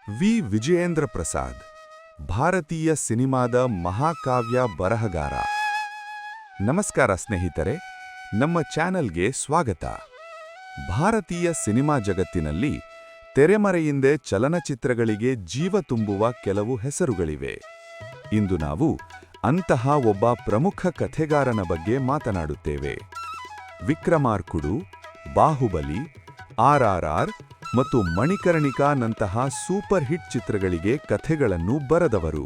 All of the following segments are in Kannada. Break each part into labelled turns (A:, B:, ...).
A: ವಿ ವಿಜಯೇಂದ್ರ ಪ್ರಸಾದ್ ಭಾರತೀಯ ಸಿನಿಮಾದ ಮಹಾಕಾವ್ಯ ಬರಹಗಾರ. ನಮಸ್ಕಾರ ಸ್ನೇಹಿತರೆ, ನಮ್ಮ ಚಾನೆಲ್ಗೆ ಸ್ವಾಗತ. ಭಾರತೀಯ ಸಿನಿಮಾ ಜಗತ್ತಿನಲ್ಲಿ ತೆರೆಮರೆಯಿಂದೆ ಚಲನಚಿತ್ರಗಳಿಗೆ ಜೀವ ತುಂಬುವ ಕೆಲವು ಹೆಸರುಗಳಿವೆ. ಇಂದು ನಾವು ಅಂತಹ ಒಬ್ಬ ಪ್ರಮುಖ ಕಥೆಗಾರನ ಬಗ್ಗೆ ಮಾತನಾಡುತ್ತೇವೆ. ವಿಕ್ರಮಾರ್ಕುಡು, ಬಾಹುಬಲಿ, RRR ಮತ್ತು ಮಣಿಕರ್ಣಿಕಾನಂತಹ ಸೂಪರ್ ಹಿಟ್ ಚಿತ್ರಗಳಿಗೆ ಕಥೆಗಳನ್ನು ಬರೆದವರು.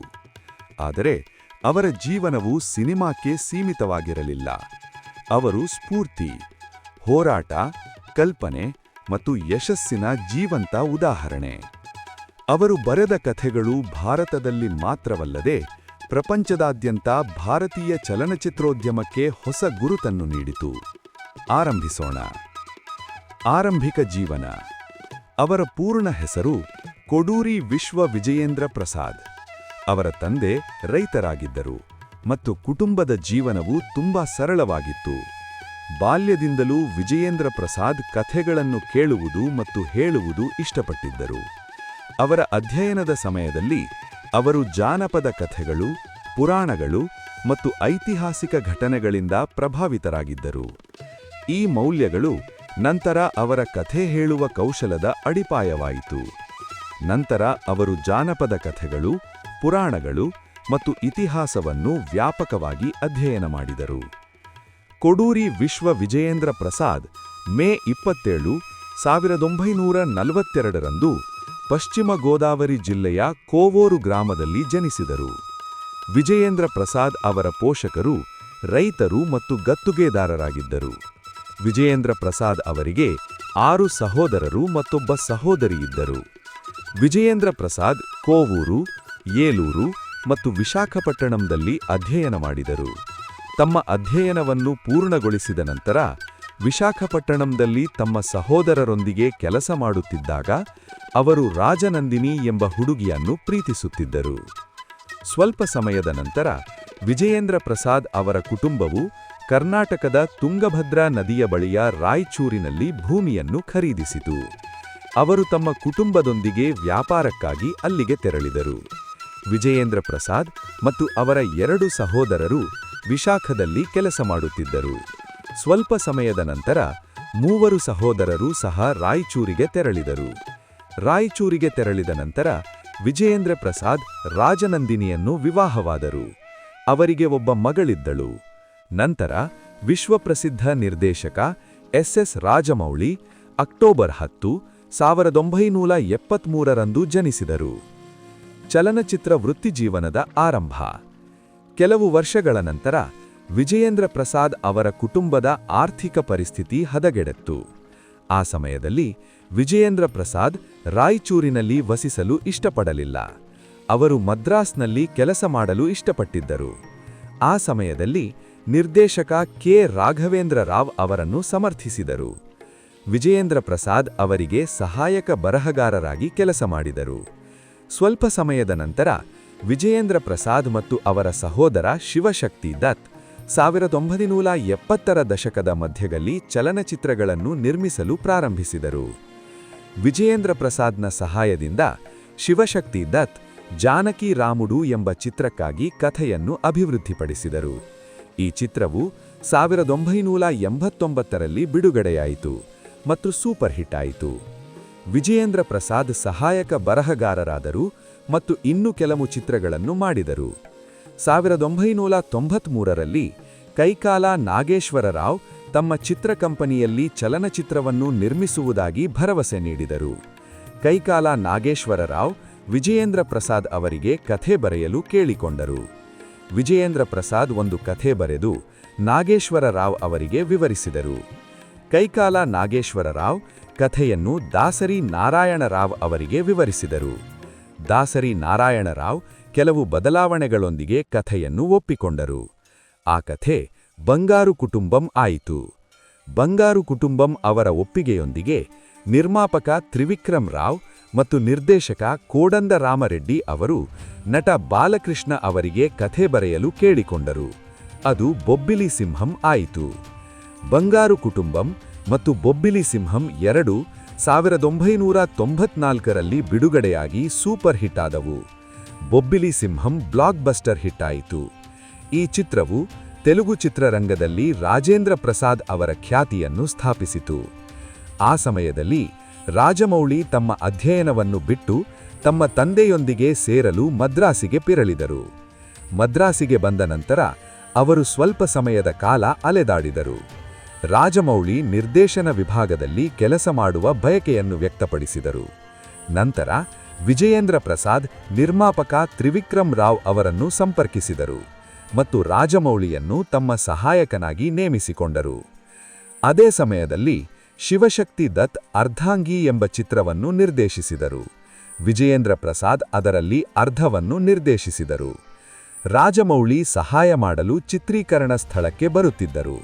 A: ಆದರೆ ಅವರ ಜೀವನವು ಸಿನಿಮಾಕ್ಕೆ ಸೀಮಿತವಾಗಿರಲಿಲ್ಲ. ಅವರು ಸ್ಫೂರ್ತಿ, ಹೋರಾಟ, ಕಲ್ಪನೆ ಮತ್ತು ಯಶಸ್ಸಿನ ಜೀವಂತ ಉದಾಹರಣೆ. ಅವರು ಬರೆದ ಕಥೆಗಳು ಭಾರತದಲ್ಲಿ ಮಾತ್ರವಲ್ಲದೆ ಪ್ರಪಂಚದಾದ್ಯಂತ ಭಾರತೀಯ ಚಲನಚಿತ್ರೋದ್ಯಮಕ್ಕೆ ಹೊಸ ಗುರುತನ್ನು ನೀಡಿತು. ಆರಂಭಿಸೋಣ. ಆರಂಭಿಕ ಜೀವನ. ಅವರ ಪೂರ್ಣ ಹೆಸರು ಕೊಡೂರಿ ವಿಶ್ವ ವಿಜಯೇಂದ್ರ ಪ್ರಸಾದ್. ಅವರ ತಂದೆ ರೈತರಾಗಿದ್ದರು ಮತ್ತು ಕುಟುಂಬದ ಜೀವನವು ತುಂಬಾ ಸರಳವಾಗಿತ್ತು. ಬಾಲ್ಯದಿಂದಲೂ ವಿಜಯೇಂದ್ರ ಪ್ರಸಾದ್ ಕಥೆಗಳನ್ನು ಕೇಳುವುದು ಮತ್ತು ಹೇಳುವುದು ಇಷ್ಟಪಟ್ಟಿದ್ದರು. ಅವರ ಅಧ್ಯಯನದ ಸಮಯದಲ್ಲಿ ಅವರು ಜಾನಪದ ಕಥೆಗಳು, ಪುರಾಣಗಳು ಮತ್ತು ಐತಿಹಾಸಿಕ ಘಟನೆಗಳಿಂದ ಪ್ರಭಾವಿತರಾಗಿದ್ದರು. ಈ ಮೌಲ್ಯಗಳು ನಂತರ ಅವರ ಕಥೆ ಹೇಳುವ ಕೌಶಲದ ಅಡಿಪಾಯವಾಯಿತು. ನಂತರ ಅವರು ಜಾನಪದ ಕಥೆಗಳು, ಪುರಾಣಗಳು ಮತ್ತು ಇತಿಹಾಸವನ್ನು ವ್ಯಾಪಕವಾಗಿ ಅಧ್ಯಯನ ಮಾಡಿದರು. ಕೊಡೂರಿ ವಿಶ್ವ ವಿಜಯೇಂದ್ರ ಪ್ರಸಾದ್ ಮೇ 27, 1942ರಂದು ಪಶ್ಚಿಮ ಗೋದಾವರಿ ಜಿಲ್ಲೆಯ ಕೋವೂರು ಗ್ರಾಮದಲ್ಲಿ ಜನಿಸಿದರು. ವಿಜಯೇಂದ್ರ ಪ್ರಸಾದ್ ಅವರ ಪೋಷಕರು ರೈತರು ಮತ್ತು ಗತ್ತುಗೆದಾರರಾಗಿದ್ದರು. ವಿಜಯೇಂದ್ರ ಪ್ರಸಾದ್ ಅವರಿಗೆ 6 ಸಹೋದರರು ಮತ್ತೊಬ್ಬ ಸಹೋದರಿ ಇದ್ದರು. ವಿಜಯೇಂದ್ರ ಪ್ರಸಾದ್ ಕೋವೂರು, ಏಲೂರು ಮತ್ತು ವಿಶಾಖಪಟ್ಟಣಂದಲ್ಲಿ ಅಧ್ಯಯನ ಮಾಡಿದರು. ತಮ್ಮ ಅಧ್ಯಯನವನ್ನು ಪೂರ್ಣಗೊಳಿಸಿದ ನಂತರ ವಿಶಾಖಪಟ್ಟಣಂದಲ್ಲಿ ತಮ್ಮ ಸಹೋದರರೊಂದಿಗೆ ಕೆಲಸ ಮಾಡುತ್ತಿದ್ದಾಗ ಅವರು ರಾಜನಂದಿನಿ ಎಂಬ ಹುಡುಗಿಯನ್ನು ಪ್ರೀತಿಸುತ್ತಿದ್ದರು. ಸ್ವಲ್ಪ ಸಮಯದ ನಂತರ ವಿಜಯೇಂದ್ರ ಪ್ರಸಾದ್ ಅವರ ಕುಟುಂಬವು ಕರ್ನಾಟಕದ ತುಂಗಭದ್ರಾ ನದಿಯ ಬಳಿಯ ರಾಯಚೂರಿನಲ್ಲಿ ಭೂಮಿಯನ್ನು ಖರೀದಿಸಿತು. ಅವರು ತಮ್ಮ ಕುಟುಂಬದೊಂದಿಗೆ ವ್ಯಾಪಾರಕ್ಕಾಗಿ ಅಲ್ಲಿಗೆ ತೆರಳಿದರು. ವಿಜಯೇಂದ್ರ ಪ್ರಸಾದ್ ಮತ್ತು ಅವರ 2 ಸಹೋದರರು ವಿಶಾಖದಲ್ಲಿ ಕೆಲಸ ಮಾಡುತ್ತಿದ್ದರು. ಸ್ವಲ್ಪ ಸಮಯದ ನಂತರ 3 ಸಹೋದರರು ಸಹ ರಾಯಚೂರಿಗೆ ತೆರಳಿದರು. ರಾಯಚೂರಿಗೆ ತೆರಳಿದ ನಂತರ ವಿಜಯೇಂದ್ರ ಪ್ರಸಾದ್ ರಾಜನಂದಿನಿಯನ್ನು ವಿವಾಹವಾದರು. ಅವರಿಗೆ ಒಬ್ಬ ಮಗಳಿದ್ದಳು. ನಂತರ ವಿಶ್ವಪ್ರಸಿದ್ಧ ನಿರ್ದೇಶಕ SS ರಾಜಮೌಳಿ ಅಕ್ಟೋಬರ್ 10, 1973ರಂದು ಜನಿಸಿದರು. ಚಲನಚಿತ್ರ ವೃತ್ತಿಜೀವನದ ಆರಂಭ. ಕೆಲವು ವರ್ಷಗಳ ನಂತರ ವಿಜಯೇಂದ್ರ ಪ್ರಸಾದ್ ಅವರ ಕುಟುಂಬದ ಆರ್ಥಿಕ ಪರಿಸ್ಥಿತಿ ಹದಗೆಡಿತ್ತು. ಆ ಸಮಯದಲ್ಲಿ ವಿಜಯೇಂದ್ರ ಪ್ರಸಾದ್ ರಾಯಚೂರಿನಲ್ಲಿ ವಸಿಸಲು ಇಷ್ಟಪಡಲಿಲ್ಲ. ಅವರು ಮದ್ರಾಸ್ನಲ್ಲಿ ಕೆಲಸ ಮಾಡಲು ಇಷ್ಟಪಟ್ಟಿದ್ದರು. ಆ ಸಮಯದಲ್ಲಿ ನಿರ್ದೇಶಕ ಕೆ. ರಾಘವೇಂದ್ರ ರಾವ್ ಅವರನ್ನು ಸಮರ್ಥಿಸಿದರು. ವಿಜಯೇಂದ್ರ ಪ್ರಸಾದ್ ಅವರಿಗೆ ಸಹಾಯಕ ಬರಹಗಾರರಾಗಿ ಕೆಲಸ ಮಾಡಿದರು. ಸ್ವಲ್ಪ ಸಮಯದ ನಂತರ ವಿಜಯೇಂದ್ರ ಪ್ರಸಾದ್ ಮತ್ತು ಅವರ ಸಹೋದರ ಶಿವಶಕ್ತಿ ದತ್ 1970ರ ದಶಕದ ಮಧ್ಯದಲ್ಲಿ ಚಲನಚಿತ್ರಗಳನ್ನು ನಿರ್ಮಿಸಲು ಪ್ರಾರಂಭಿಸಿದರು. ವಿಜಯೇಂದ್ರ ಪ್ರಸಾದ್ನ ಸಹಾಯದಿಂದ ಶಿವಶಕ್ತಿ ದತ್ ಜಾನಕಿ ರಾಮುಡು ಎಂಬ ಚಿತ್ರಕ್ಕಾಗಿ ಕಥೆಯನ್ನು ಅಭಿವೃದ್ಧಿಪಡಿಸಿದರು. ಈ ಚಿತ್ರವು 1989ರಲ್ಲಿ ಬಿಡುಗಡೆಯಾಯಿತು ಮತ್ತು ಸೂಪರ್ ಹಿಟ್ ಆಯಿತು. ವಿಜಯೇಂದ್ರ ಪ್ರಸಾದ್ ಸಹಾಯಕ ಬರಹಗಾರರಾದರು ಮತ್ತು ಇನ್ನೂ ಕೆಲವು ಚಿತ್ರಗಳನ್ನು ಮಾಡಿದರು. 1993ರಲ್ಲಿ ಕೈಕಾಲ ನಾಗೇಶ್ವರ ರಾವ್ ತಮ್ಮ ಚಿತ್ರ ಕಂಪನಿಯಲ್ಲಿ ಚಲನಚಿತ್ರವನ್ನು ನಿರ್ಮಿಸುವುದಾಗಿ ಭರವಸೆ ನೀಡಿದರು. ಕೈಕಾಲ ನಾಗೇಶ್ವರ ರಾವ್ ವಿಜಯೇಂದ್ರ ಪ್ರಸಾದ್ ಅವರಿಗೆ ಕಥೆ ಬರೆಯಲು ಕೇಳಿಕೊಂಡರು. ವಿಜಯೇಂದ್ರ ಪ್ರಸಾದ್ ಒಂದು ಕಥೆ ಬರೆದು ನಾಗೇಶ್ವರ ರಾವ್ ಅವರಿಗೆ ವಿವರಿಸಿದರು. ಕೈಕಾಲ ನಾಗೇಶ್ವರ ರಾವ್ ಕಥೆಯನ್ನು ದಾಸರಿ ನಾರಾಯಣ ರಾವ್ ಅವರಿಗೆ ವಿವರಿಸಿದರು. ದಾಸರಿ ನಾರಾಯಣ ರಾವ್ ಕೆಲವು ಬದಲಾವಣೆಗಳೊಂದಿಗೆ ಕಥೆಯನ್ನು ಒಪ್ಪಿಕೊಂಡರು. ಆ ಕಥೆ ಬಂಗಾರು ಕುಟುಂಬಂ ಆಯಿತು. ಬಂಗಾರು ಕುಟುಂಬಂ ಅವರ ಒಪ್ಪಿಗೆಯೊಂದಿಗೆ ನಿರ್ಮಾಪಕ ತ್ರಿವಿಕ್ರಮ್ ರಾವ್ ಮತ್ತು ನಿರ್ದೇಶಕ ಕೋಡಂದ ರಾಮರೆಡ್ಡಿ ಅವರು ನಟ ಬಾಲಕೃಷ್ಣ ಅವರಿಗೆ ಕಥೆ ಬರೆಯಲು ಕೇಳಿಕೊಂಡರು. ಅದು ಬೊಬ್ಬಿಲಿ ಸಿಂಹಂ ಆಯಿತು. ಬಂಗಾರು ಕುಟುಂಬಂ ಮತ್ತು ಬೊಬ್ಬಿಲಿ ಸಿಂಹಂ ಎರಡೂ 1994ರಲ್ಲಿ ಬಿಡುಗಡೆಯಾಗಿ ಸೂಪರ್ ಹಿಟ್ ಆದವು. ಬೊಬ್ಬಿಲಿ ಸಿಂಹಂ ಬ್ಲಾಕ್ ಬಸ್ಟರ್ ಹಿಟ್ ಆಯಿತು. ಈ ಚಿತ್ರವು ತೆಲುಗು ಚಿತ್ರರಂಗದಲ್ಲಿ ರಾಜೇಂದ್ರ ಪ್ರಸಾದ್ ಅವರ ಖ್ಯಾತಿಯನ್ನು ಸ್ಥಾಪಿಸಿತು. ಆ ಸಮಯದಲ್ಲಿ ರಾಜಮೌಳಿ ತಮ್ಮ ಅಧ್ಯಯನವನ್ನು ಬಿಟ್ಟು ತಮ್ಮ ತಂದೆಯೊಂದಿಗೆ ಸೇರಲು ಮದ್ರಾಸಿಗೆ ಪಿರಳಿದರು. ಮದ್ರಾಸಿಗೆ ಬಂದ ನಂತರ ಅವರು ಸ್ವಲ್ಪ ಸಮಯದ ಕಾಲ ಅಲೆದಾಡಿದರು. ರಾಜಮೌಳಿ ನಿರ್ದೇಶನ ವಿಭಾಗದಲ್ಲಿ ಕೆಲಸ ಮಾಡುವ ಬಯಕೆಯನ್ನು ವ್ಯಕ್ತಪಡಿಸಿದರು. ನಂತರ ವಿಜಯೇಂದ್ರ ಪ್ರಸಾದ್ ನಿರ್ಮಾಪಕ ತ್ರಿವಿಕ್ರಮ್ ರಾವ್ ಅವರನ್ನು ಸಂಪರ್ಕಿಸಿದರು ಮತ್ತು ರಾಜಮೌಳಿಯನ್ನು ತಮ್ಮ ಸಹಾಯಕನಾಗಿ ನೇಮಿಸಿಕೊಂಡರು. ಅದೇ ಸಮಯದಲ್ಲಿ ಶಿವಶಕ್ತಿ ದತ್ ಅರ್ಧಾಂಗಿ ಎಂಬ ಚಿತ್ರವನ್ನು ನಿರ್ದೇಶಿಸಿದರು. ವಿಜಯೇಂದ್ರ ಪ್ರಸಾದ್ ಅದರಲ್ಲಿ ಅರ್ಧವನ್ನು ನಿರ್ದೇಶಿಸಿದರು. ರಾಜಮೌಳಿ ಸಹಾಯ ಮಾಡಲು ಚಿತ್ರೀಕರಣ ಸ್ಥಳಕ್ಕೆ ಬರುತ್ತಿದ್ದರು.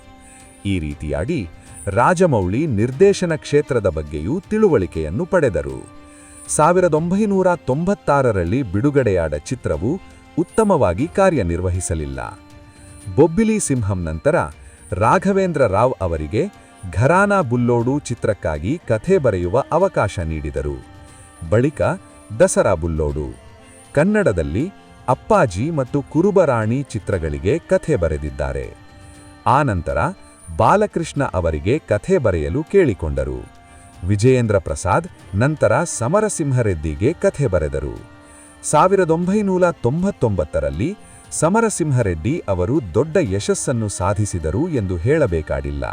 A: ಈ ರೀತಿಯಾಗಿ ರಾಜಮೌಳಿ ನಿರ್ದೇಶನ ಕ್ಷೇತ್ರದ ಬಗ್ಗೆಯೂ ತಿಳುವಳಿಕೆಯನ್ನು ಪಡೆದರು. 1996ರಲ್ಲಿ ಬಿಡುಗಡೆಯಾದ ಚಿತ್ರವು ಉತ್ತಮವಾಗಿ ಕಾರ್ಯನಿರ್ವಹಿಸಲಿಲ್ಲ. ಬೊಬ್ಬಿಲಿ ಸಿಂಹಂ ನಂತರ ರಾಘವೇಂದ್ರ ರಾವ್ ಅವರಿಗೆ ಘರಾನಾ ಬುಲ್ಲೋಡು ಚಿತ್ರಕ್ಕಾಗಿ ಕಥೆ ಬರೆಯುವ ಅವಕಾಶ ನೀಡಿದರು. ಬಳಿಕ ದಸರಾ ಬುಲ್ಲೋಡು, ಕನ್ನಡದಲ್ಲಿ ಅಪ್ಪಾಜಿ ಮತ್ತು ಕುರುಬರಾಣಿ ಚಿತ್ರಗಳಿಗೆ ಕಥೆ ಬರೆದಿದ್ದಾರೆ. ಆನಂತರ ಬಾಲಕೃಷ್ಣ ಅವರಿಗೆ ಕಥೆ ಬರೆಯಲು ಕೇಳಿಕೊಂಡರು. ವಿಜಯೇಂದ್ರ ಪ್ರಸಾದ್ ನಂತರ ಸಮರಸಿಂಹರೆಡ್ಡಿಗೆ ಕಥೆ ಬರೆದರು. 1999ರಲ್ಲಿ ಸಮರಸಿಂಹರೆಡ್ಡಿ ಅವರು ದೊಡ್ಡ ಯಶಸ್ಸನ್ನು ಸಾಧಿಸಿದರು ಎಂದು ಹೇಳಬೇಕಾಗಿಲ್ಲ.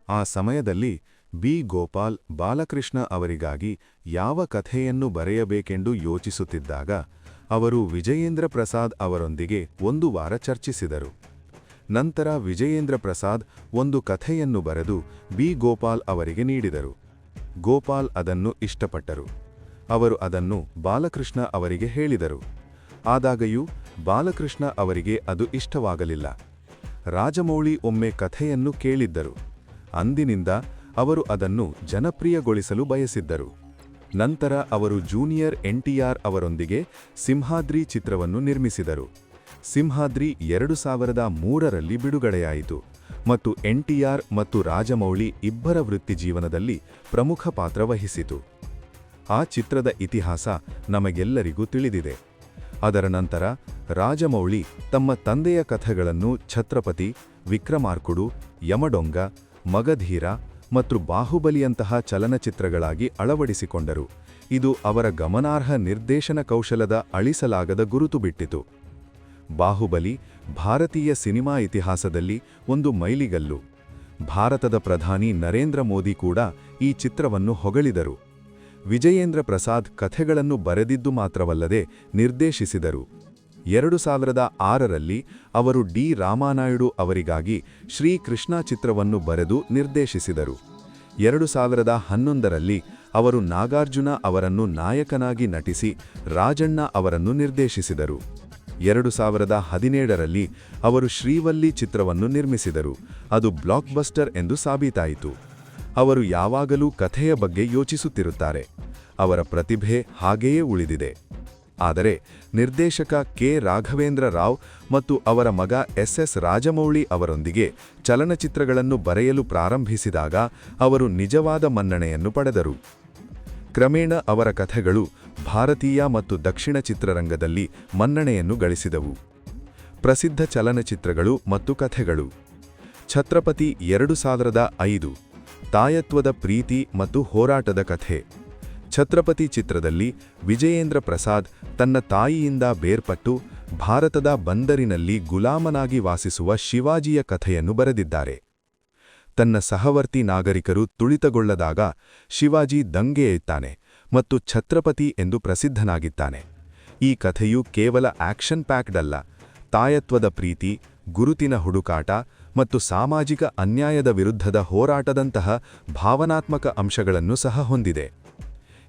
B: ಆ ಸಮಯದಲ್ಲಿ ಬಿ. ಗೋಪಾಲ್ ಬಾಲಕೃಷ್ಣ ಅವರಿಗಾಗಿ ಯಾವ ಕಥೆಯನ್ನು ಬರೆಯಬೇಕೆಂದು ಯೋಚಿಸುತ್ತಿದ್ದಾಗ ಅವರು ವಿಜಯೇಂದ್ರ ಪ್ರಸಾದ್ ಅವರೊಂದಿಗೆ ಒಂದು ವಾರ ಚರ್ಚಿಸಿದರು. ನಂತರ ವಿಜಯೇಂದ್ರ ಪ್ರಸಾದ್ ಒಂದು ಕಥೆಯನ್ನು ಬರೆದು ಬಿ. ಗೋಪಾಲ್ ಅವರಿಗೆ ನೀಡಿದರು. ಗೋಪಾಲ್ ಅದನ್ನು ಇಷ್ಟಪಟ್ಟರು. ಅವರು ಅದನ್ನು ಬಾಲಕೃಷ್ಣ ಅವರಿಗೆ ಹೇಳಿದರು. ಆದಾಗ್ಯೂ ಬಾಲಕೃಷ್ಣ ಅವರಿಗೆ ಅದು ಇಷ್ಟವಾಗಲಿಲ್ಲ. ರಾಜಮೌಳಿ ಒಮ್ಮೆ ಕಥೆಯನ್ನು ಕೇಳಿದ್ದರು. ಅಂದಿನಿಂದ ಅವರು ಅದನ್ನು ಜನಪ್ರಿಯಗೊಳಿಸಲು ಬಯಸಿದ್ದರು. ನಂತರ ಅವರು ಜೂನಿಯರ್ ಎನ್ಟಿಆರ್ ಅವರೊಂದಿಗೆ ಸಿಂಹಾದ್ರಿ ಚಿತ್ರವನ್ನು ನಿರ್ಮಿಸಿದರು. ಸಿಂಹಾದ್ರಿ 2003ರಲ್ಲಿ ಬಿಡುಗಡೆಯಾಯಿತು ಮತ್ತು ಎನ್ಟಿಆರ್ ಮತ್ತು ರಾಜಮೌಳಿ ಇಬ್ಬರ ವೃತ್ತಿಜೀವನದಲ್ಲಿ ಪ್ರಮುಖ ಪಾತ್ರ ವಹಿಸಿತು. ಆ ಚಿತ್ರದ ಇತಿಹಾಸ ನಮಗೆಲ್ಲರಿಗೂ ತಿಳಿದಿದೆ. ಅದರ ನಂತರ ರಾಜಮೌಳಿ ತಮ್ಮ ತಂದೆಯ ಕಥೆಗಳನ್ನು ಛತ್ರಪತಿ, ವಿಕ್ರಮಾರ್ಕುಡು, ಯಮಡೊಂಗ, ಮಗಧೀರ ಮತ್ತು ಬಾಹುಬಲಿಯಂತಹ ಚಲನಚಿತ್ರಗಳಾಗಿ ಅಳವಡಿಸಿಕೊಂಡರು. ಇದು ಅವರ ಗಮನಾರ್ಹ ನಿರ್ದೇಶನ ಕೌಶಲದ ಅಳಿಸಲಾಗದ ಗುರುತು ಬಿಟ್ಟಿತು. ಬಾಹುಬಲಿ ಭಾರತೀಯ ಸಿನಿಮಾ ಇತಿಹಾಸದಲ್ಲಿ ಒಂದು ಮೈಲಿಗಲ್ಲು. ಭಾರತದ ಪ್ರಧಾನಿ ನರೇಂದ್ರ ಮೋದಿ ಕೂಡ ಈ ಚಿತ್ರವನ್ನು ಹೊಗಳಿದರು. ವಿಜಯೇಂದ್ರ ಪ್ರಸಾದ್ ಕಥೆಗಳನ್ನು ಬರೆದಿದ್ದು ಮಾತ್ರವಲ್ಲದೆ ನಿರ್ದೇಶಿಸಿದರು. 2006ರಲ್ಲಿ ಅವರು ಡಿ. ರಾಮಾನಾಯ್ಡು ಅವರಿಗಾಗಿ ಶ್ರೀಕೃಷ್ಣ ಚಿತ್ರವನ್ನು ಬರೆದು ನಿರ್ದೇಶಿಸಿದರು. 2011ರಲ್ಲಿ ಅವರು ನಾಗಾರ್ಜುನ ಅವರನ್ನು ನಾಯಕನಾಗಿ ನಟಿಸಿ ರಾಜಣ್ಣ ಅವರನ್ನು ನಿರ್ದೇಶಿಸಿದರು. 2017ರಲ್ಲಿ ಅವರು ಶ್ರೀವಲ್ಲಿ ಚಿತ್ರವನ್ನು ನಿರ್ಮಿಸಿದರು. ಅದು ಬ್ಲಾಕ್ಬಸ್ಟರ್ ಎಂದು ಸಾಬೀತಾಯಿತು. ಅವರು ಯಾವಾಗಲೂ ಕಥೆಯ ಬಗ್ಗೆ ಯೋಚಿಸುತ್ತಿರುತ್ತಾರೆ. ಅವರ ಪ್ರತಿಭೆ ಹಾಗೆಯೇ ಉಳಿದಿದೆ. ಆದರೆ ನಿರ್ದೇಶಕ ಕೆ. ರಾಘವೇಂದ್ರ ರಾವ್ ಮತ್ತು ಅವರ ಮಗ ಎಸ್. ರಾಜಮೌಳಿ ಅವರೊಂದಿಗೆ ಚಲನಚಿತ್ರಗಳನ್ನು ಬರೆಯಲು ಪ್ರಾರಂಭಿಸಿದಾಗ ಅವರು ನಿಜವಾದ ಮನ್ನಣೆಯನ್ನು ಪಡೆದರು. ಕ್ರಮೇಣ ಅವರ ಕಥೆಗಳು ಭಾರತೀಯ ಮತ್ತು ದಕ್ಷಿಣ ಚಿತ್ರರಂಗದಲ್ಲಿ ಮನ್ನಣೆಯನ್ನು ಗಳಿಸಿದವು. ಪ್ರಸಿದ್ಧ ಚಲನಚಿತ್ರಗಳು ಮತ್ತು ಕಥೆಗಳು. ಛತ್ರಪತಿ 2005, ತಾಯತ್ವದ ಪ್ರೀತಿ ಮತ್ತು ಹೋರಾಟದ ಕಥೆ. ಛತ್ರಪತಿ ಚಿತ್ರದಲ್ಲಿ ವಿಜಯೇಂದ್ರ ಪ್ರಸಾದ್ ತನ್ನ ತಾಯಿಯಿಂದ ಬೇರ್ಪಟ್ಟು ಭಾರತದ ಬಂದರಿನಲ್ಲಿ ಗುಲಾಮನಾಗಿ ವಾಸಿಸುವ ಶಿವಾಜಿಯ ಕಥೆಯನ್ನು ಬರೆದಿದ್ದಾರೆ. ತನ್ನ ಸಹವರ್ತಿ ನಾಗರಿಕರು ತುಳಿತಗೊಳ್ಳದಾಗ ಶಿವಾಜಿ ದಂಗೆ ಎತ್ತಾನೆ ಮತ್ತು ಛತ್ರಪತಿ ಎಂದು ಪ್ರಸಿದ್ಧನಾಗಿದ್ದಾನೆ. ಈ ಕಥೆಯು ಕೇವಲ ಆಕ್ಷನ್ ಪ್ಯಾಕ್ಡ್ ಅಲ್ಲ, ತಾಯತ್ವದ ಪ್ರೀತಿ, ಗುರುತಿನ ಹುಡುಕಾಟ ಮತ್ತು ಸಾಮಾಜಿಕ ಅನ್ಯಾಯದ ವಿರುದ್ಧದ ಹೋರಾಟದಂತಹ ಭಾವನಾತ್ಮಕ ಅಂಶಗಳನ್ನು ಸಹ ಹೊಂದಿದೆ.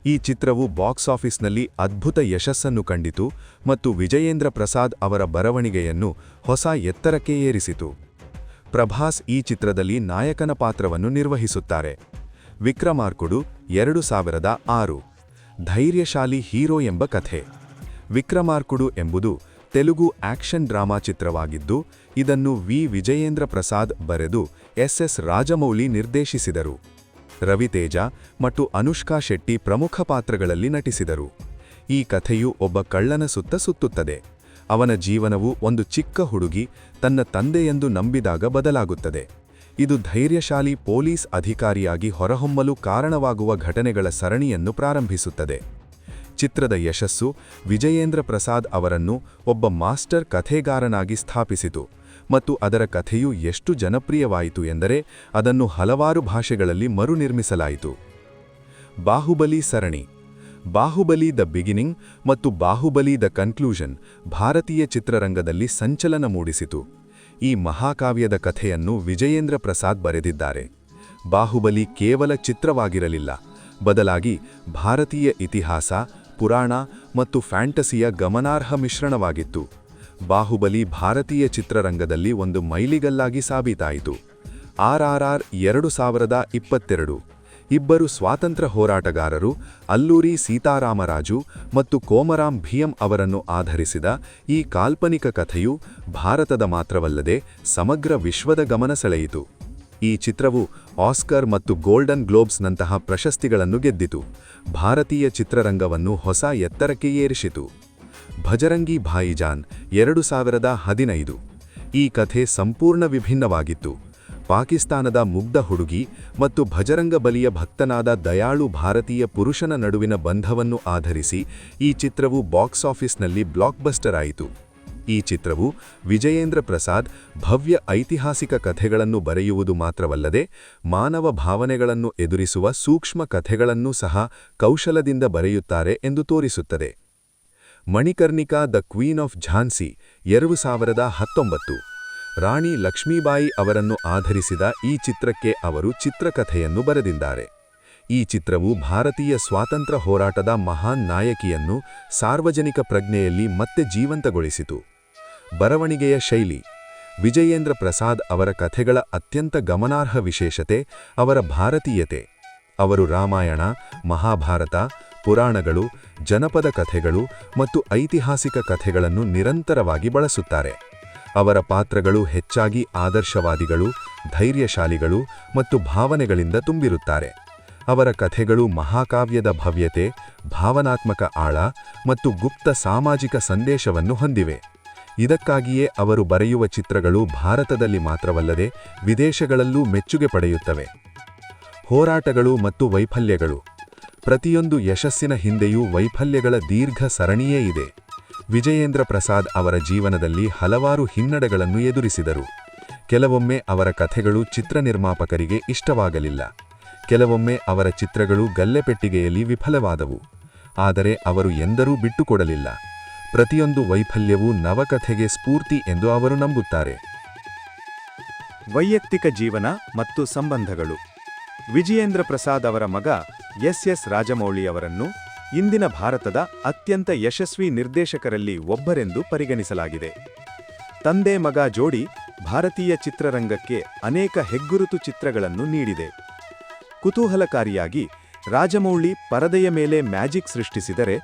B: ಈ ಚಿತ್ರವು ಬಾಕ್ಸ್ ಆಫೀಸ್ನಲ್ಲಿ ಅದ್ಭುತ ಯಶಸ್ಸನ್ನು ಕಂಡಿತು ಮತ್ತು ವಿಜಯೇಂದ್ರ ಪ್ರಸಾದ್ ಅವರ ಬರವಣಿಗೆಯನ್ನು ಹೊಸ ಎತ್ತರಕ್ಕೆ ಏರಿಸಿತು. ಪ್ರಭಾಸ್ ಈ ಚಿತ್ರದಲ್ಲಿ ನಾಯಕನ ಪಾತ್ರವನ್ನು ನಿರ್ವಹಿಸುತ್ತಾರೆ. ವಿಕ್ರಮಾರ್ಕುಡು 2006, ಧೈರ್ಯಶಾಲಿ ಹೀರೋ ಎಂಬ ಕಥೆ. ವಿಕ್ರಮಾರ್ಕುಡು ಎಂಬುದು ತೆಲುಗು ಆಕ್ಷನ್ ಡ್ರಾಮಾ ಚಿತ್ರವಾಗಿದ್ದು ಇದನ್ನು ವಿಜಯೇಂದ್ರ ಪ್ರಸಾದ್ ಬರೆದು ಎಸ್ ರಾಜಮೌಳಿ ನಿರ್ದೇಶಿಸಿದರು. ರವಿತೇಜ ಮತ್ತು ಅನುಷ್ಕಾ ಶೆಟ್ಟಿ ಪ್ರಮುಖ ಪಾತ್ರಗಳಲ್ಲಿ ನಟಿಸಿದರು. ಈ ಕಥೆಯು ಒಬ್ಬ ಕಳ್ಳನ ಸುತ್ತ ಸುತ್ತುತ್ತದೆ. ಅವನ ಜೀವನವು ಒಂದು ಚಿಕ್ಕ ಹುಡುಗಿ ತನ್ನ ತಂದೆಯೆಂದು ನಂಬಿದಾಗ ಬದಲಾಗುತ್ತದೆ. ಇದು ಧೈರ್ಯಶಾಲಿ ಪೊಲೀಸ್ ಅಧಿಕಾರಿಯಾಗಿ ಹೊರಹೊಮ್ಮಲು ಕಾರಣವಾಗುವ ಘಟನೆಗಳ ಸರಣಿಯನ್ನು ಪ್ರಾರಂಭಿಸುತ್ತದೆ. ಚಿತ್ರದ ಯಶಸ್ಸು ವಿಜಯೇಂದ್ರ ಪ್ರಸಾದ್ ಅವರನ್ನು ಒಬ್ಬ ಮಾಸ್ಟರ್ ಕಥೆಗಾರನಾಗಿ ಸ್ಥಾಪಿಸಿತು ಮತ್ತು ಅದರ ಕಥೆಯು ಎಷ್ಟು ಜನಪ್ರಿಯವಾಯಿತು ಎಂದರೆ ಅದನ್ನು ಹಲವಾರು ಭಾಷೆಗಳಲ್ಲಿ ಮರುನಿರ್ಮಿಸಲಾಯಿತು. ಬಾಹುಬಲಿ ಸರಣಿ, ಬಾಹುಬಲಿ ದ ಬಿಗಿನಿಂಗ್ ಮತ್ತು ಬಾಹುಬಲಿ ದ ಕನ್ಕ್ಲೂಷನ್ ಭಾರತೀಯ ಚಿತ್ರರಂಗದಲ್ಲಿ ಸಂಚಲನ ಮೂಡಿಸಿತು. ಈ ಮಹಾಕಾವ್ಯದ ಕಥೆಯನ್ನು ವಿಜಯೇಂದ್ರ ಪ್ರಸಾದ್ ಬರೆದಿದ್ದಾರೆ. ಬಾಹುಬಲಿ ಕೇವಲ ಚಿತ್ರವಾಗಿರಲಿಲ್ಲ, ಬದಲಾಗಿ ಭಾರತೀಯ ಇತಿಹಾಸ, ಪುರಾಣ ಮತ್ತು ಫ್ಯಾಂಟಸಿಯ ಗಮನಾರ್ಹ ಮಿಶ್ರಣವಾಗಿತ್ತು. ಬಾಹುಬಲಿ ಭಾರತೀಯ ಚಿತ್ರರಂಗದಲ್ಲಿ ಒಂದು ಮೈಲಿಗಲ್ಲಾಗಿ ಸಾಬೀತಾಯಿತು. RRR 2022 ಇಬ್ಬರು ಸ್ವಾತಂತ್ರ್ಯ ಹೋರಾಟಗಾರರು ಅಲ್ಲೂರಿ ಸೀತಾರಾಮರಾಜು ಮತ್ತು ಕೋಮರಾಮ್ ಭೀಯಂ ಅವರನ್ನು ಆಧರಿಸಿದ ಈ ಕಾಲ್ಪನಿಕ ಕಥೆಯು ಭಾರತದ ಮಾತ್ರವಲ್ಲದೆ ಸಮಗ್ರ ವಿಶ್ವದ ಗಮನ ಸೆಳೆಯಿತು. ಈ ಚಿತ್ರವು ಆಸ್ಕರ್ ಮತ್ತು ಗೋಲ್ಡನ್ ಗ್ಲೋಬ್ಸ್ನಂತಹ ಪ್ರಶಸ್ತಿಗಳನ್ನು ಗೆದ್ದಿತು, ಭಾರತೀಯ ಚಿತ್ರರಂಗವನ್ನು ಹೊಸ ಎತ್ತರಕ್ಕೆ ಏರಿಸಿತು. ಭಜರಂಗಿ ಭಾಯಿಜಾನ್ 2015 ಈ ಕಥೆ ಸಂಪೂರ್ಣ ವಿಭಿನ್ನವಾಗಿತ್ತು. ಪಾಕಿಸ್ತಾನದ ಮುಗ್ಧ ಹುಡುಗಿ ಮತ್ತು ಭಜರಂಗ ಬಲಿಯ ಭಕ್ತನಾದ ದಯಾಳು ಭಾರತೀಯ ಪುರುಷನ ನಡುವಿನ ಬಂಧವನ್ನು ಆಧರಿಸಿ ಈ ಚಿತ್ರವು ಬಾಕ್ಸ್ ಆಫೀಸ್ನಲ್ಲಿ ಬ್ಲಾಕ್ಬಸ್ಟರ್ ಆಯಿತು. ಈ ಚಿತ್ರವು ವಿಜಯೇಂದ್ರ ಪ್ರಸಾದ್ ಭವ್ಯ ಐತಿಹಾಸಿಕ ಕಥೆಗಳನ್ನು ಬರೆಯುವುದು ಮಾತ್ರವಲ್ಲದೆ ಮಾನವ ಭಾವನೆಗಳನ್ನು ಎದುರಿಸುವ ಸೂಕ್ಷ್ಮ ಕಥೆಗಳನ್ನೂ ಸಹ ಕೌಶಲದಿಂದ ಬರೆಯುತ್ತಾರೆ ಎಂದು ತೋರಿಸುತ್ತದೆ. Manikarnika the queen of Jhansi 2019 Rani Lakshmibai ಅವರನ್ನು ಆಧರಿಸಿದ ಈ ಚಿತ್ರಕ್ಕೆ ಅವರು ಚಿತ್ರಕಥೆಯನ್ನು ಬರೆದಿದ್ದಾರೆ. ಈ ಚಿತ್ರವು ಭಾರತೀಯ ಸ್ವಾತಂತ್ರ್ಯ ಹೋರಾಟದ ಮಹಾನ್ ನಾಯಕಿಯನ್ನು ಸಾರ್ವಜನಿಕ ಪ್ರಜ್ಞೆಯಲ್ಲಿ ಮತ್ತೆ ಜೀವಂತಗೊಳಿಸಿತು. ಬರವಣಿಗೆಯ ಶೈಲಿ, ವಿಜಯೇಂದ್ರ ಪ್ರಸಾದ್ ಅವರ ಕಥೆಗಳ ಅತ್ಯಂತ ಗಮನಾರ್ಹ ವಿಶೇಷತೆ ಅವರ ಭಾರತೀಯತೆ. ಅವರು ರಾಮಾಯಣ, ಮಹಾಭಾರತ, ಪುರಾಣಗಳು, ಜನಪದ ಕಥೆಗಳು ಮತ್ತು ಐತಿಹಾಸಿಕ ಕಥೆಗಳನ್ನು ನಿರಂತರವಾಗಿ ಬಳಸುತ್ತಾರೆ. ಅವರ ಪಾತ್ರಗಳು ಹೆಚ್ಚಾಗಿ ಆದರ್ಶವಾದಿಗಳು, ಧೈರ್ಯಶಾಲಿಗಳು ಮತ್ತು ಭಾವನೆಗಳಿಂದ ತುಂಬಿರುತ್ತಾರೆ. ಅವರ ಕಥೆಗಳು ಮಹಾಕಾವ್ಯದ ಭವ್ಯತೆ, ಭಾವನಾತ್ಮಕ ಆಳ ಮತ್ತು ಗುಪ್ತ ಸಾಮಾಜಿಕ ಸಂದೇಶವನ್ನು ಹೊಂದಿವೆ. ಇದಕ್ಕಾಗಿಯೇ ಅವರು ಬರೆಯುವ ಚಿತ್ರಗಳು ಭಾರತದಲ್ಲಿ ಮಾತ್ರವಲ್ಲದೆ ವಿದೇಶಗಳಲ್ಲೂ ಮೆಚ್ಚುಗೆ ಪಡೆಯುತ್ತವೆ. ಹೋರಾಟಗಳು ಮತ್ತು ವೈಫಲ್ಯಗಳು, ಪ್ರತಿಯೊಂದು ಯಶಸ್ಸಿನ ಹಿಂದೆಯೂ ವೈಫಲ್ಯಗಳ ದೀರ್ಘ ಸರಣಿಯೇ ಇದೆ. ವಿಜಯೇಂದ್ರ ಪ್ರಸಾದ್ ಅವರ ಜೀವನದಲ್ಲಿ ಹಲವಾರು ಹಿನ್ನಡೆಗಳನ್ನು ಎದುರಿಸಿದರು. ಕೆಲವೊಮ್ಮೆ ಅವರ ಕಥೆಗಳು ಚಿತ್ರನಿರ್ಮಾಪಕರಿಗೆ ಇಷ್ಟವಾಗಲಿಲ್ಲ, ಕೆಲವೊಮ್ಮೆ ಅವರ ಚಿತ್ರಗಳು ಗಲ್ಲೆಪೆಟ್ಟಿಗೆಯಲ್ಲಿ ವಿಫಲವಾದವು. ಆದರೆ ಅವರು ಎಂದರೂ ಬಿಟ್ಟುಕೊಡಲಿಲ್ಲ. ಪ್ರತಿಯೊಂದು ವೈಫಲ್ಯವೂ ನವಕಥೆಗೆ ಸ್ಫೂರ್ತಿ ಎಂದು ಅವರು ನಂಬುತ್ತಾರೆ.
C: ವೈಯಕ್ತಿಕ ಜೀವನ ಮತ್ತು ಸಂಬಂಧಗಳು. ವಿಜಯೇಂದ್ರ ಪ್ರಸಾದ್ ಅವರ ಮಗ ಎಸ್ ರಾಜಮೌಳಿ ಅವರನ್ನು ಇಂದಿನ ಭಾರತದ ಅತ್ಯಂತ ಯಶಸ್ವಿ ನಿರ್ದೇಶಕರಲ್ಲಿ ಒಬ್ಬರೆಂದು ಪರಿಗಣಿಸಲಾಗಿದೆ. ತಂದೆ ಮಗ ಜೋಡಿ ಭಾರತೀಯ ಚಿತ್ರರಂಗಕ್ಕೆ ಅನೇಕ ಹೆಗ್ಗುರುತು ಚಿತ್ರಗಳನ್ನು ನೀಡಿದೆ. ಕುತೂಹಲಕಾರಿಯಾಗಿ, ರಾಜಮೌಳಿ ಪರದೆಯ ಮೇಲೆ ಮ್ಯಾಜಿಕ್ ಸೃಷ್ಟಿಸಿದರೆ,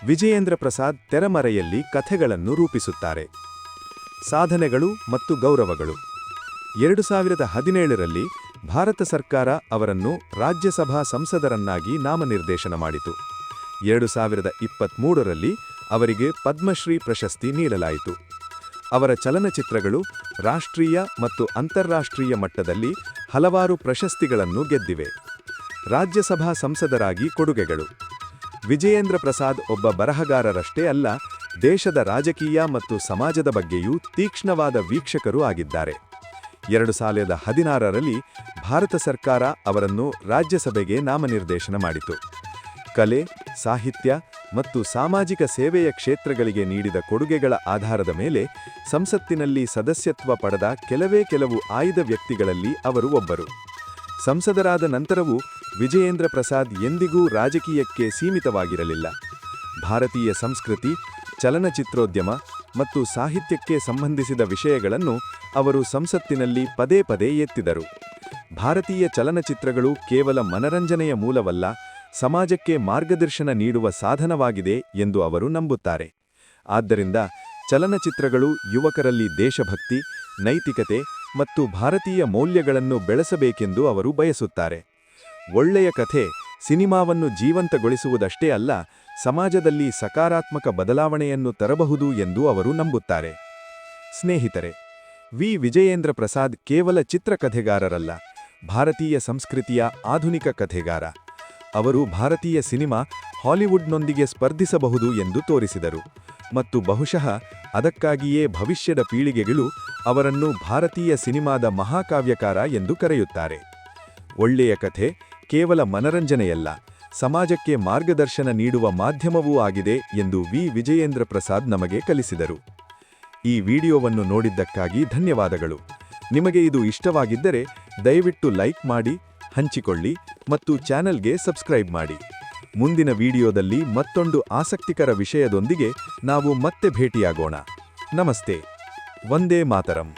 C: ವಿಜಯೇಂದ್ರ ಪ್ರಸಾದ್ ತೆರೆಮರೆಯಲ್ಲಿ ಕಥೆಗಳನ್ನು ರೂಪಿಸುತ್ತಾರೆ. ಸಾಧನೆಗಳು ಮತ್ತು ಗೌರವಗಳು. 2017ರಲ್ಲಿ ಭಾರತ ಸರ್ಕಾರ ಅವರನ್ನು ರಾಜ್ಯಸಭಾ ಸಂಸದರನ್ನಾಗಿ ನಾಮನಿರ್ದೇಶನ ಮಾಡಿತು. 2023ರಲ್ಲಿ ಅವರಿಗೆ ಪದ್ಮಶ್ರೀ ಪ್ರಶಸ್ತಿ ನೀಡಲಾಯಿತು. ಅವರ ಚಲನಚಿತ್ರಗಳು ರಾಷ್ಟ್ರೀಯ ಮತ್ತು ಅಂತಾರಾಷ್ಟ್ರೀಯ ಮಟ್ಟದಲ್ಲಿ ಹಲವಾರು ಪ್ರಶಸ್ತಿಗಳನ್ನು ಗೆದ್ದಿವೆ. ರಾಜ್ಯಸಭಾ ಸಂಸದರಾಗಿ ಕೊಡುಗೆಗಳು. ವಿಜಯೇಂದ್ರ ಪ್ರಸಾದ್ ಒಬ್ಬ ಬರಹಗಾರರಷ್ಟೇ ಅಲ್ಲ, ದೇಶದ ರಾಜಕೀಯ ಮತ್ತು ಸಮಾಜದ ಬಗ್ಗೆಯೂ ತೀಕ್ಷ್ಣವಾದ ವೀಕ್ಷಕರೂ ಆಗಿದ್ದಾರೆ. 2016ರಲ್ಲಿ ಭಾರತ ಸರ್ಕಾರ ಅವರನ್ನು ರಾಜ್ಯಸಭೆಗೆ ನಾಮನಿರ್ದೇಶನ ಮಾಡಿತು. ಕಲೆ, ಸಾಹಿತ್ಯ ಮತ್ತು ಸಾಮಾಜಿಕ ಸೇವೆಯ ಕ್ಷೇತ್ರಗಳಿಗೆ ನೀಡಿದ ಕೊಡುಗೆಗಳ ಆಧಾರದ ಮೇಲೆ ಸಂಸತ್ತಿನಲ್ಲಿ ಸದಸ್ಯತ್ವ ಪಡೆದ ಕೆಲವು ಆಯ್ದ ವ್ಯಕ್ತಿಗಳಲ್ಲಿ ಅವರು ಒಬ್ಬರು. ಸಂಸದರಾದ ನಂತರವೂ ವಿಜಯೇಂದ್ರ ಪ್ರಸಾದ್ ಎಂದಿಗೂ ರಾಜಕೀಯಕ್ಕೆ ಸೀಮಿತವಾಗಿರಲಿಲ್ಲ. ಭಾರತೀಯ ಸಂಸ್ಕೃತಿ, ಚಲನಚಿತ್ರೋದ್ಯಮ ಮತ್ತು ಸಾಹಿತ್ಯಕ್ಕೆ ಸಂಬಂಧಿಸಿದ ವಿಷಯಗಳನ್ನು ಅವರು ಸಂಸತ್ತಿನಲ್ಲಿ ಪದೇ ಪದೇ ಎತ್ತಿದರು. ಭಾರತೀಯ ಚಲನಚಿತ್ರಗಳು ಕೇವಲ ಮನರಂಜನೆಯ ಮೂಲವಲ್ಲ, ಸಮಾಜಕ್ಕೆ ಮಾರ್ಗದರ್ಶನ ನೀಡುವ ಸಾಧನವಾಗಿದೆ ಎಂದು ಅವರು ನಂಬುತ್ತಾರೆ. ಆದ್ದರಿಂದ ಚಲನಚಿತ್ರಗಳು ಯುವಕರಲ್ಲಿ ದೇಶಭಕ್ತಿ, ನೈತಿಕತೆ ಮತ್ತು ಭಾರತೀಯ ಮೌಲ್ಯಗಳನ್ನು ಬೆಳೆಸಬೇಕೆಂದು ಅವರು ಬಯಸುತ್ತಾರೆ. ಒಳ್ಳೆಯ ಕಥೆ ಸಿನಿಮಾವನ್ನು ಜೀವಂತಗೊಳಿಸುವುದಷ್ಟೇ ಅಲ್ಲ, ಸಮಾಜದಲ್ಲಿ ಸಕಾರಾತ್ಮಕ ಬದಲಾವಣೆಯನ್ನು ತರಬಹುದು ಎಂದು ಅವರು ನಂಬುತ್ತಾರೆ. ಸ್ನೇಹಿತರೆ, ವಿ. ವಿಜಯೇಂದ್ರ ಪ್ರಸಾದ್ ಕೇವಲ ಚಿತ್ರಕಥೆಗಾರರಲ್ಲ, ಭಾರತೀಯ ಸಂಸ್ಕೃತಿಯ ಆಧುನಿಕ ಕಥೆಗಾರ. ಅವರು ಭಾರತೀಯ ಸಿನಿಮಾ ಹಾಲಿವುಡ್ನೊಂದಿಗೆ ಸ್ಪರ್ಧಿಸಬಹುದು ಎಂದು ತೋರಿಸಿದರು ಮತ್ತು ಬಹುಶಃ ಅದಕ್ಕಾಗಿಯೇ ಭವಿಷ್ಯದ ಪೀಳಿಗೆಗಳು ಅವರನ್ನು ಭಾರತೀಯ ಸಿನಿಮಾದ ಮಹಾಕಾವ್ಯಕಾರ ಎಂದು ಕರೆಯುತ್ತಾರೆ. ಒಳ್ಳೆಯ ಕಥೆ ಕೇವಲ ಮನರಂಜನೆಯಲ್ಲ, ಸಮಾಜಕ್ಕೆ ಮಾರ್ಗದರ್ಶನ ನೀಡುವ ಮಾಧ್ಯಮವೂ ಆಗಿದೆ ಎಂದು ವಿ. ವಿಜಯೇಂದ್ರ ಪ್ರಸಾದ್ ನಮಗೆ ಕಲಿಸಿದರು. ಈ ವಿಡಿಯೋವನ್ನು ನೋಡಿದ್ದಕ್ಕಾಗಿ ಧನ್ಯವಾದಗಳು. ನಿಮಗೆ ಇದು ಇಷ್ಟವಾಗಿದ್ದರೆ ದಯವಿಟ್ಟು ಲೈಕ್ ಮಾಡಿ, ಹಂಚಿಕೊಳ್ಳಿ ಮತ್ತು ಚಾನೆಲ್ಗೆ ಸಬ್ಸ್ಕ್ರೈಬ್ ಮಾಡಿ. ಮುಂದಿನ ವಿಡಿಯೋದಲ್ಲಿ ಮತ್ತೊಂದು ಆಸಕ್ತಿಕರ ವಿಷಯದೊಂದಿಗೆ ನಾವು ಮತ್ತೆ ಭೇಟಿಯಾಗೋಣ. ನಮಸ್ತೆ. ವಂದೇ ಮಾತರಂ.